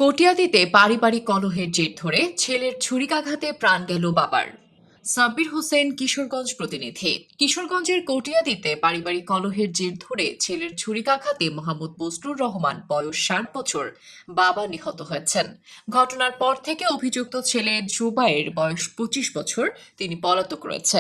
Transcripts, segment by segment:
কটিয়াদীতে পারিবারিক কলহের জের ধরে ছেলের ছুরিকাঘাতে প্রাণ গেল বাবার। সাব্বির হোসেন, কিশোরগঞ্জ প্রতিনিধি। কিশোরগঞ্জের কটিয়াদীতে পারিবারিক কলহের জের ধরে ছেলের ছুরিকাঘাতে মোহাম্মদ বজলুর রহমান বয়স 60 বছর বাবা নিহত হয়েছেন। ঘটনার পর থেকে অভিযুক্ত ছেলে জুবায়ের বয়স 25 বছর, তিনি পলাতক রয়েছে।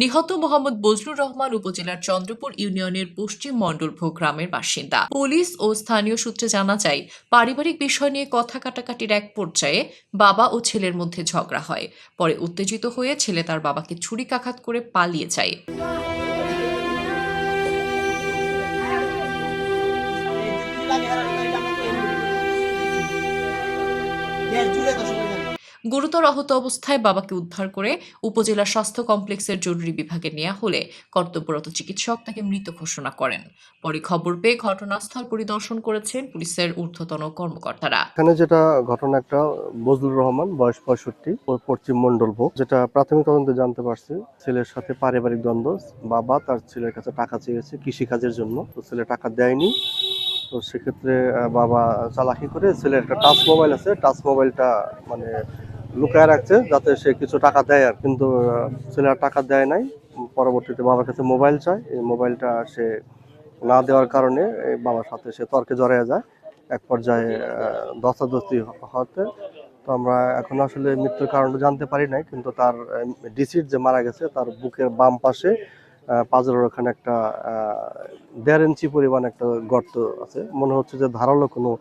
নিহত মোহাম্মদ বজলুর রহমান উপজেলার চন্দ্রপুর ইউনিয়নের পশ্চিম মণ্ডলভোগ গ্রামের বাসিন্দা। পুলিশ ও স্থানীয় সূত্রে জানা যায়, পারিবারিক বিষয় নিয়ে কথা কাটাকাটির এক পর্যায়ে বাবা ও ছেলের মধ্যে ঝগড়া হয়। পরে উত্তেজিত হয়ে ছেলে তার বাবাকে ছুরিকাঘাত করে পালিয়ে যায়। গুরুতর আহত অবস্থায় বাবাকে উদ্ধার করে উপজেলা স্বাস্থ্য কমপ্লেক্সের জরুরি বিভাগে নেওয়া হলে কর্তব্যরত চিকিৎসক তাকে মৃত ঘোষণা করেন। পরে খবর পেয়ে ঘটনাস্থল পরিদর্শন করেছেন পুলিশের ঊর্ধ্বতন কর্মকর্তারা। এখানে যেটা ঘটনা, একটা বজলুর রহমান বয়স 65, পশ্চিম মণ্ডলভোগ, যেটা প্রাথমিক তদন্তে জানতে পারছি ছেলের সাথে পারিবারিক দ্বন্দ্ব। বাবা তার ছেলের কাছে টাকা চেয়েছে কৃষিকাজের জন্য, তো ছেলে টাকা দেয়নি। তো সেক্ষেত্রে বাবা চালাকি করে ছেলের একটা টাচ মোবাইল আছে, টাচ মোবাইলটা মানে লুকায় রাখছে যাতে সে কিছু টাকা দেয়, আর কিন্তু ছেলে আর টাকা দেয় নাই। পরবর্তীতে বাবার কাছে মোবাইল চায়, এই মোবাইলটা সে না দেওয়ার কারণে এই বাবার সাথে সে তর্কে জড়ায় যায়। এক পর্যায়ে ধস্তাধস্তি হতে, তো আমরা এখন আসলে মৃত্যুর কারণটা জানতে পারি নাই, কিন্তু তার ডিসিট যে মারা গেছে তার বুকের বাম পাশে পাঁজরের ওখানে একটা 1.5 ইঞ্চি পরিমাণ একটা গর্ত আছে। মনে হচ্ছে যে ধারালো কোনো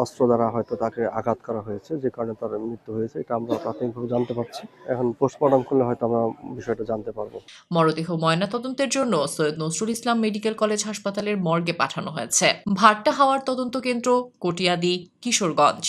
অস্ত্র দ্বারা হয়তো তাকে আঘাত করা হয়েছে, যে কারণে তার মৃত্যু হয়েছে। এটা আমরা প্রাথমিকভাবে জানতে পারছি। এখন পোস্টমর্টম করলে হয়তো আমরা বিষয়টা জানতে পারবো। মরদেহ ময়নাতদন্তের জন্য সৈয়দ নজরুল ইসলাম মেডিকেল কলেজ হাসপাতালের মর্গে পাঠানো হয়েছে। ভাট্টা হাওয়ার তদন্ত কেন্দ্র, কটিয়াদী, কিশোরগঞ্জ।